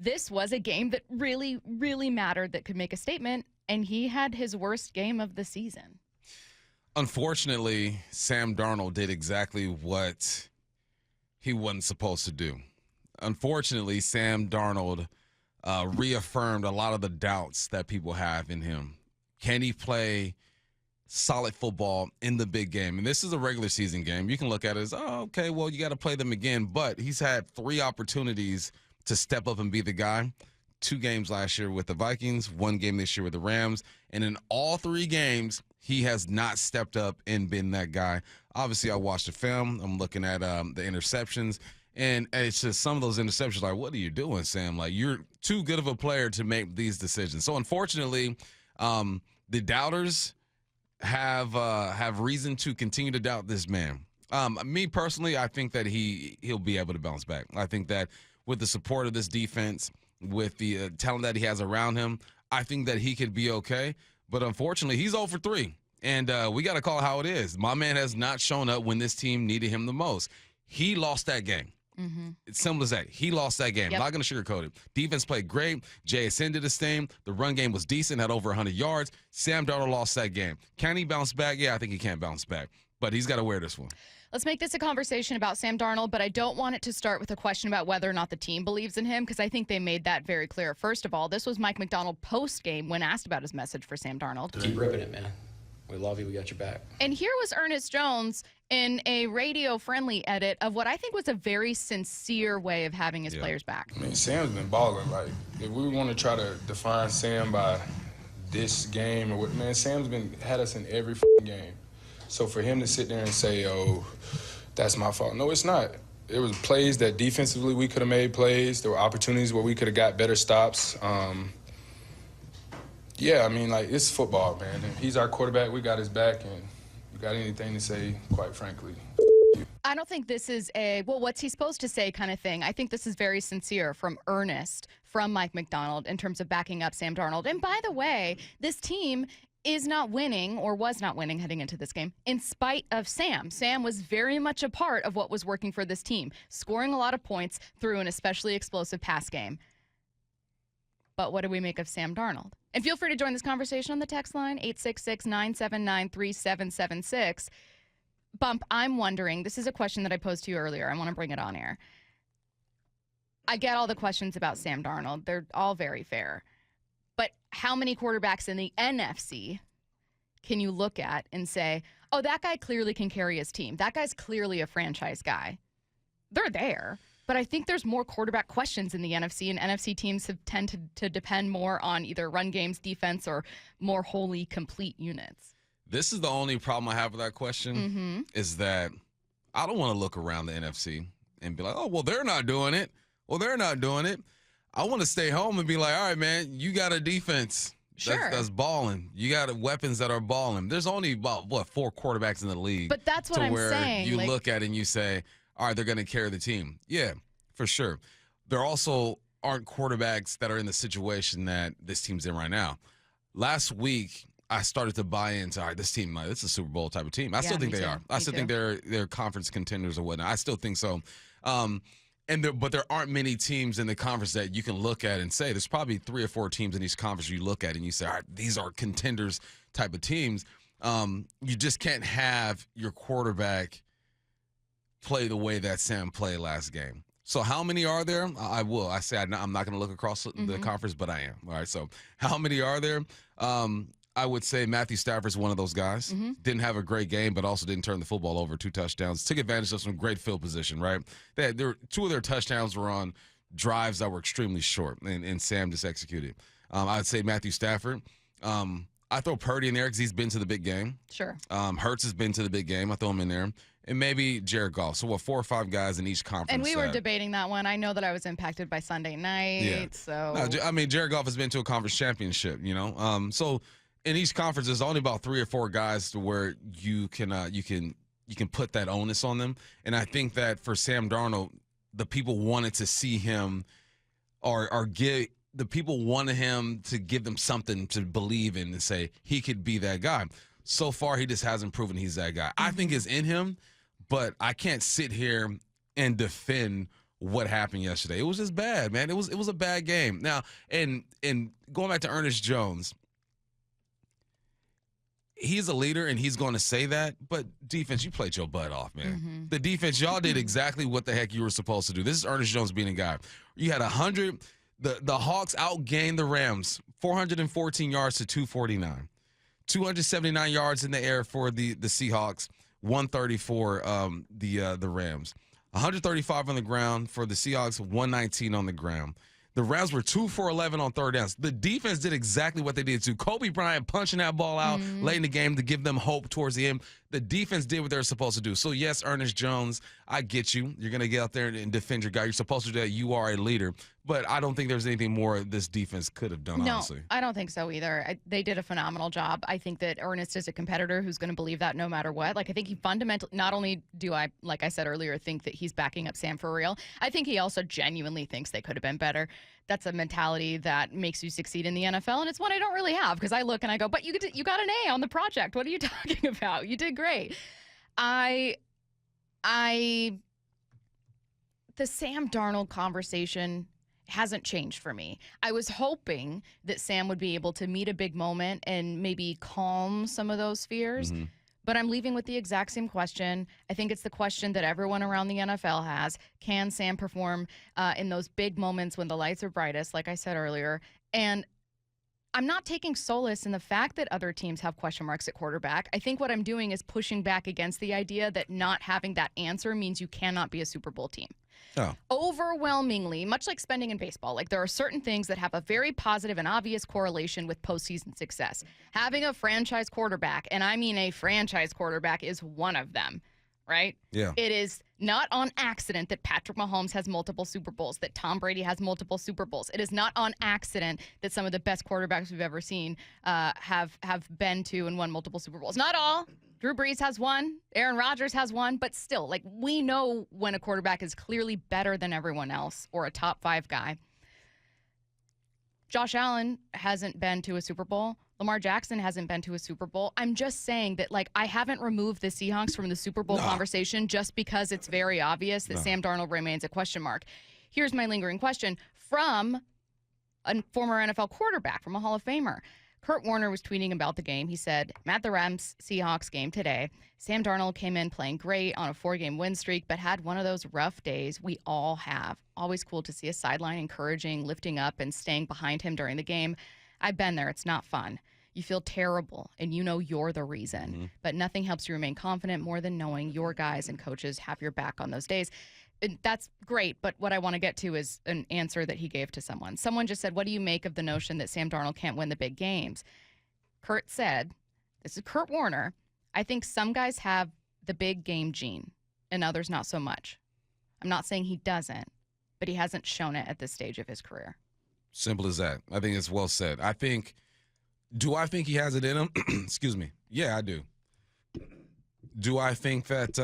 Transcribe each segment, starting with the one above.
this was a game that really, really mattered, that could make a statement, and he had his worst game of the season. Unfortunately, Sam Darnold did exactly what he wasn't supposed to do. Unfortunately, Sam Darnold reaffirmed a lot of the doubts that people have in him. Can he play solid football in the big game? And this is a regular season game. You can look at it as, oh, okay, well, you got to play them again. But he's had 3 opportunities to step up and be the guy. 2 games last year with the Vikings, 1 game this year with the Rams. And in all 3 games, he has not stepped up and been that guy. Obviously, I watched the film. I'm looking at the interceptions. And it's just some of those interceptions, like, what are you doing, Sam? Like, you're too good of a player to make these decisions. So, unfortunately, the doubters have reason to continue to doubt this man. Me personally, I think that he'll be able to bounce back. I think that with the support of this defense, with the talent that he has around him, I think that he could be okay. But unfortunately, he's 0 for 3. And we got to call it how it is. My man has not shown up when this team needed him the most. He lost that game. Mm-hmm. It's simple as that. He lost that game. Yep. Not going to sugarcoat it. Defense played great. JSN did his thing. The run game was decent, had over 100 yards. Sam Darnold lost that game. Can he bounce back? Yeah, I think he can bounce back. But he's got to wear this one. Let's make this a conversation about Sam Darnold, but I don't want it to start with a question about whether or not the team believes in him, because I think they made that very clear. First of all, this was Mike Macdonald post-game when asked about his message for Sam Darnold. Keep ripping it, man. We love you. We got your back. And here was Ernest Jones in a radio-friendly edit of what I think was a very sincere way of having his players back. I mean, Sam's been balling. Like, if we want to try to define Sam by this game or what, man, Sam's had us in every game. So for him to sit there and say, oh, that's my fault. No, it's not. There was plays that defensively we could have made plays. There were opportunities where we could have got better stops. Yeah, I mean, like, it's football, man. And he's our quarterback. We got his back, and you got anything to say, quite frankly. I don't think this is a, well, what's he supposed to say kind of thing. I think this is very sincere from Ernest, from Mike Macdonald, in terms of backing up Sam Darnold. And by the way, this team is not winning, or was not winning heading into this game, in spite of Sam. Sam was very much a part of what was working for this team, scoring a lot of points through an especially explosive pass game. But what do we make of Sam Darnold? And feel free to join this conversation on the text line, 866-979-3776. Bump, I'm wondering, this is a question that I posed to you earlier. I want to bring it on air. I get all the questions about Sam Darnold. They're all very fair. But how many quarterbacks in the NFC can you look at and say, oh, that guy clearly can carry his team. That guy's clearly a franchise guy. They're there. But I think there's more quarterback questions in the NFC, and NFC teams have tended to depend more on either run games, defense, or more wholly complete units. This is the only problem I have with that question, is that I don't want to look around the NFC and be like, oh, well, they're not doing it. Well, they're not doing it. I want to stay home and be like, all right, man, you got a defense that's balling. You got weapons that are balling. There's only about, 4 quarterbacks in the league. But that's what I'm saying. You look at it and you say, all right, they're going to carry the team. Yeah, for sure. There also aren't quarterbacks that are in the situation that this team's in right now. Last week, I started to buy into, all right, this team, like, this is a Super Bowl type of team. I still think they are. I still think they're conference contenders or whatnot. I still think so. But there aren't many teams in the conference that you can look at and say, there's probably 3 or 4 teams in each conference you look at and you say, all right, these are contenders type of teams. You just can't have your quarterback play the way that Sam played last game. So how many are there? I say I'm not going to look across the conference, but I am. All right, so how many are there? I would say Matthew Stafford's one of those guys. Didn't have a great game, but also didn't turn the football over, 2 touchdowns. Took advantage of some great field position, right? Two of their touchdowns were on drives that were extremely short, and Sam just executed. I would say Matthew Stafford. I throw Purdy in there because he's been to the big game. Sure. Hurts has been to the big game. I throw him in there. And maybe Jared Goff. So, 4 or 5 guys in each conference. And we were debating that one. I know that I was impacted by Sunday night. So no, I mean, Jared Goff has been to a conference championship, you know. So in each conference, there's only about 3 or 4 guys to where you can put that onus on them. And I think that for Sam Darnold, the people wanted to see him the people wanted him to give them something to believe in and say he could be that guy. So far, he just hasn't proven he's that guy. I think it's in him, but I can't sit here and defend what happened yesterday. It was just bad, man. It was a bad game. Now, and going back to Ernest Jones, he's a leader and he's going to say that, but defense, you played your butt off, man. Mm-hmm. The defense, y'all did exactly what the heck you were supposed to do. This is Ernest Jones being a guy. You had 100. The Hawks outgained the Rams 414 yards to 249. 279 yards in the air for the Seahawks, 134 the Rams. 135 on the ground for the Seahawks, 119 on the ground. The Rams were 2 for 11 on third downs. The defense did exactly what they did to Kobe Bryant, punching that ball out late in the game to give them hope towards the end. The defense did what they're supposed to do. So, yes, Ernest Jones, I get you. You're going to get out there and defend your guy. You're supposed to do that. You are a leader. But I don't think there's anything more this defense could have done, honestly. No, I don't think so either. They did a phenomenal job. I think that Ernest is a competitor who's going to believe that no matter what. Like, I think he fundamentally, not only do I, like I said earlier, think that he's backing up Sam for real, I think he also genuinely thinks they could have been better. That's a mentality that makes you succeed in the NFL, and it's one I don't really have because I look and I go, but you got an A on the project. What are you talking about? You did great. The Sam Darnold conversation hasn't changed for me. I was hoping that Sam would be able to meet a big moment and maybe calm some of those fears. Mm-hmm. But I'm leaving with the exact same question. I think it's the question that everyone around the NFL has. Can Sam perform in those big moments when the lights are brightest, like I said earlier? And I'm not taking solace in the fact that other teams have question marks at quarterback. I think what I'm doing is pushing back against the idea that not having that answer means you cannot be a Super Bowl team. Oh. Overwhelmingly, much like spending in baseball, like there are certain things that have a very positive and obvious correlation with postseason success. Having a franchise quarterback, and I mean a franchise quarterback, is one of them, right? Yeah. It is not on accident that Patrick Mahomes has multiple Super Bowls, that Tom Brady has multiple Super Bowls. It is not on accident that some of the best quarterbacks we've ever seen have been to and won multiple Super Bowls. Not all. Drew Brees has one. Aaron Rodgers has one. But still, like, we know when a quarterback is clearly better than everyone else or a top 5 guy. Josh Allen hasn't been to a Super Bowl. Lamar Jackson hasn't been to a Super Bowl. I'm just saying that, like, I haven't removed the Seahawks from the Super Bowl conversation just because it's very obvious that Sam Darnold remains a question mark. Here's my lingering question from a former NFL quarterback, from a Hall of Famer. Kurt Warner was tweeting about the game. He said, I'm at the Rams Seahawks game today. Sam Darnold came in playing great on a 4-game win streak, but had one of those rough days we all have. Always cool to see a sideline encouraging, lifting up, and staying behind him during the game. I've been there. It's not fun. You feel terrible, and you know you're the reason. But nothing helps you remain confident more than knowing your guys and coaches have your back on those days. And that's great, but what I want to get to is an answer that he gave to someone. Someone just said, what do you make of the notion that Sam Darnold can't win the big games? Kurt said, this is Kurt Warner, I think some guys have the big game gene and others not so much. I'm not saying he doesn't, but he hasn't shown it at this stage of his career. Simple as that. I think it's well said. Do I think he has it in him? Excuse me. Yeah, I do. Do I think that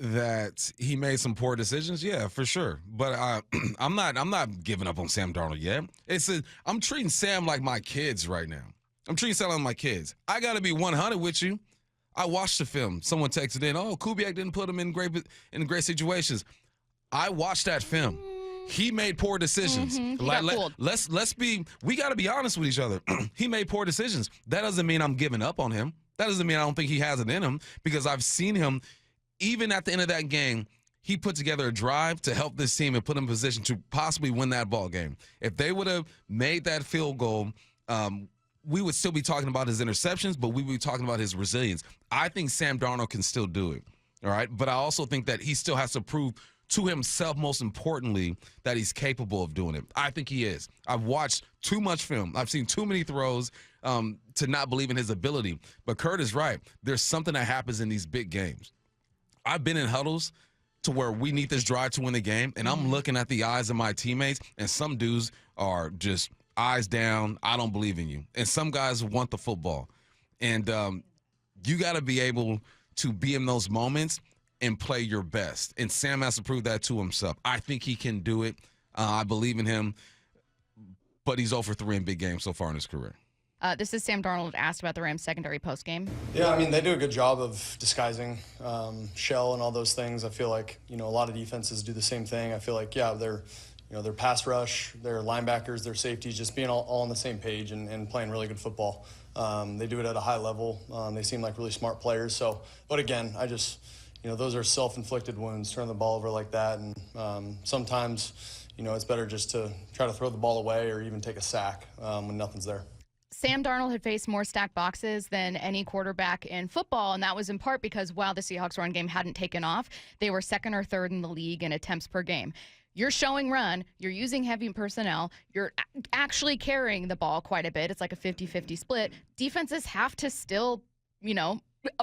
that he made some poor decisions? Yeah, for sure. But I'm not giving up on Sam Darnold yet. I'm treating Sam like my kids right now. I'm treating Sam like my kids. I got to be 100 with you. I watched the film. Someone texted in, "Oh, Kubiak didn't put him in great situations." I watched that film. He made poor decisions. He got fooled. We got to be honest with each other. He made poor decisions. That doesn't mean I'm giving up on him. That doesn't mean I don't think he has it in him, because I've seen him. Even at the end of that game, he put together a drive to help this team and put him in position to possibly win that ball game. If they would have made that field goal, we would still be talking about his interceptions, but we would be talking about his resilience. I think Sam Darnold can still do it, all right? But I also think that he still has to prove to himself, most importantly, that he's capable of doing it. I think he is. I've watched too much film. I've seen too many throws to not believe in his ability. But Kurt is right. There's something that happens in these big games. I've been in huddles to where we need this drive to win the game, and I'm looking at the eyes of my teammates, and some dudes are just eyes down, I don't believe in you. And some guys want the football. And you got to be able to be in those moments and play your best. And Sam has to prove that to himself. I think he can do it. I believe in him. But he's 0 for 3 in big games so far in his career. This is Sam Darnold asked about the Rams secondary post-game. Yeah, I mean, they do a good job of disguising shell and all those things. I feel like, a lot of defenses do the same thing. I feel like, their pass rush, their linebackers, their safeties, just being all on the same page and playing really good football. They do it at a high level. They seem like really smart players. So, but again, I just, those are self-inflicted wounds, turn the ball over like that. And sometimes, it's better just to try to throw the ball away or even take a sack when nothing's there. Sam Darnold had faced more stacked boxes than any quarterback in football, and that was in part because while the Seahawks run game hadn't taken off, they were second or third in the league in attempts per game. You're showing run, you're using heavy personnel, you're actually carrying the ball quite a bit. It's like a 50-50 split. Defenses have to still,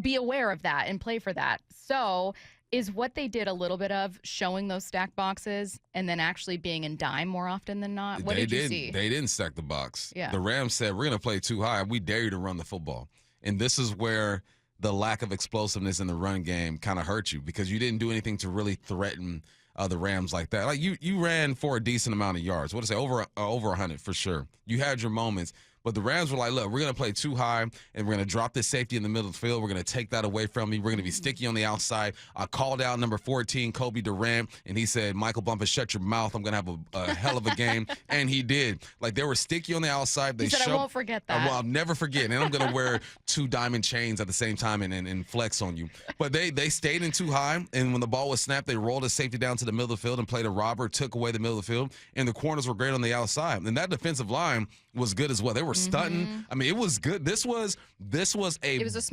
be aware of that and play for that. So is what they did a little bit of showing those stacked boxes and then actually being in dime more often than not? What did you see? They didn't stack the box. Yeah. The Rams said, we're going to play too high. We dare you to run the football. And this is where the lack of explosiveness in the run game kind of hurt you because you didn't do anything to really threaten the Rams like that. Like you ran for a decent amount of yards. What to say, over 100 for sure. You had your moments. But the Rams were like, look, we're going to play too high, and we're going to drop this safety in the middle of the field. We're going to take that away from you. We're going to be sticky on the outside. I called out number 14, Kobe Durant, and he said, Michael Bumpus, shut your mouth. I'm going to have a hell of a game. And he did. Like, they were sticky on the outside. They he said, I won't forget that. Well, I'll never forget. And I'm going to wear 2 diamond chains at the same time and flex on you. But they stayed in too high, and when the ball was snapped, they rolled a safety down to the middle of the field and played a robber, took away the middle of the field, and the corners were great on the outside. And that defensive line was good as well. They were stunting. Mm-hmm. I mean, it was good. This was a smart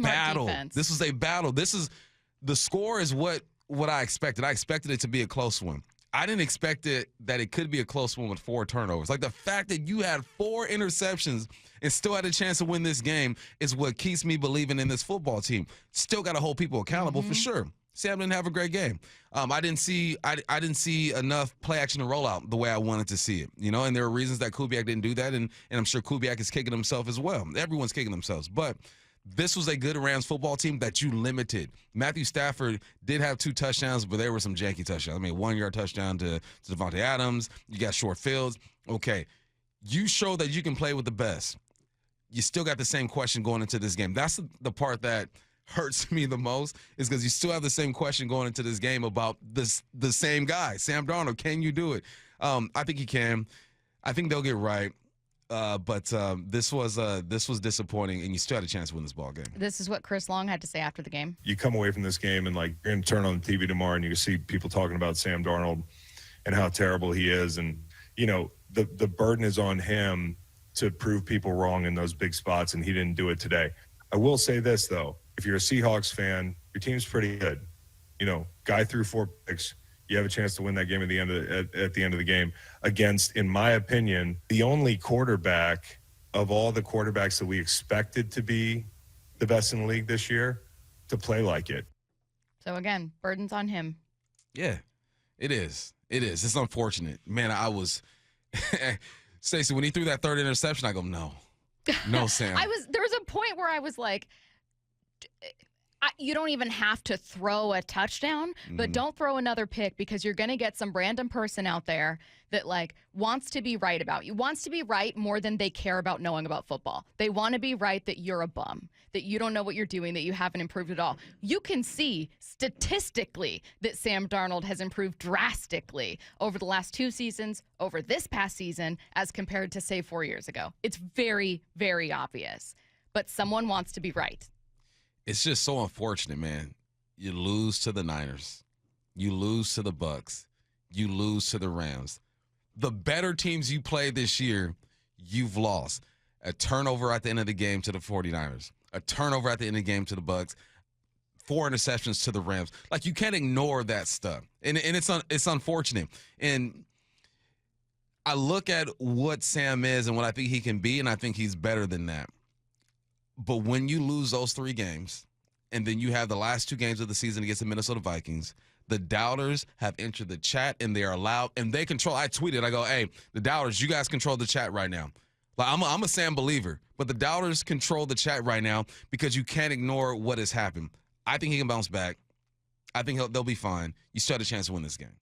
battle. Defense. This was a battle. The score is what I expected. I expected it to be a close one. I didn't expect that it could be a close one with 4 turnovers. Like the fact that you had 4 interceptions and still had a chance to win this game is what keeps me believing in this football team. Still got to hold people accountable for sure. Sam didn't have a great game. I didn't see enough play action and rollout the way I wanted to see it. And there are reasons that Kubiak didn't do that, and I'm sure Kubiak is kicking himself as well. Everyone's kicking themselves, but this was a good Rams football team that you limited. Matthew Stafford did have 2 touchdowns, but there were some janky touchdowns. I mean, 1-yard touchdown to Devontae Adams. You got short fields. Okay, you show that you can play with the best. You still got the same question going into this game. That's the part that hurts me the most is because you still have the same question going into this game about the same guy, Sam Darnold. Can you do it? I think he can. I think they'll get right. But this was disappointing, and you still had a chance to win this ball game. This is what Chris Long had to say after the game. You come away from this game and you're going to turn on the TV tomorrow and you see people talking about Sam Darnold and how terrible he is. And, the burden is on him to prove people wrong in those big spots, and he didn't do it today. I will say this, though. If you're a Seahawks fan, your team's pretty good. Guy threw 4 picks. You have a chance to win that game at the end of the game against, in my opinion, the only quarterback of all the quarterbacks that we expected to be the best in the league this year to play like it. So again, burden's on him. Yeah, it is. It's unfortunate. Man, I was Stacey, when he threw that 3rd interception, I go, no, Sam. There was a point where I was like, you don't even have to throw a touchdown, but don't throw another pick because you're going to get some random person out there that wants to be right about you, wants to be right more than they care about knowing about football. They want to be right that you're a bum, that you don't know what you're doing, that you haven't improved at all. You can see statistically that Sam Darnold has improved drastically over the last 2 seasons, over this past season, as compared to, say, 4 years ago. It's very, very obvious, but someone wants to be right. It's just so unfortunate, man. You lose to the Niners. You lose to the Bucks. You lose to the Rams. The better teams you play this year, you've lost. A turnover at the end of the game to the 49ers. A turnover at the end of the game to the Bucks. 4 interceptions to the Rams. You can't ignore that stuff. And it's unfortunate. And I look at what Sam is and what I think he can be, and I think he's better than that. But when you lose those 3 games, and then you have the last 2 games of the season against the Minnesota Vikings, the doubters have entered the chat, and they are allowed, and they control. I tweeted, I go, hey, the doubters, you guys control the chat right now. I'm a Sam believer, but the doubters control the chat right now because you can't ignore what has happened. I think he can bounce back. I think they'll be fine. You still have a chance to win this game.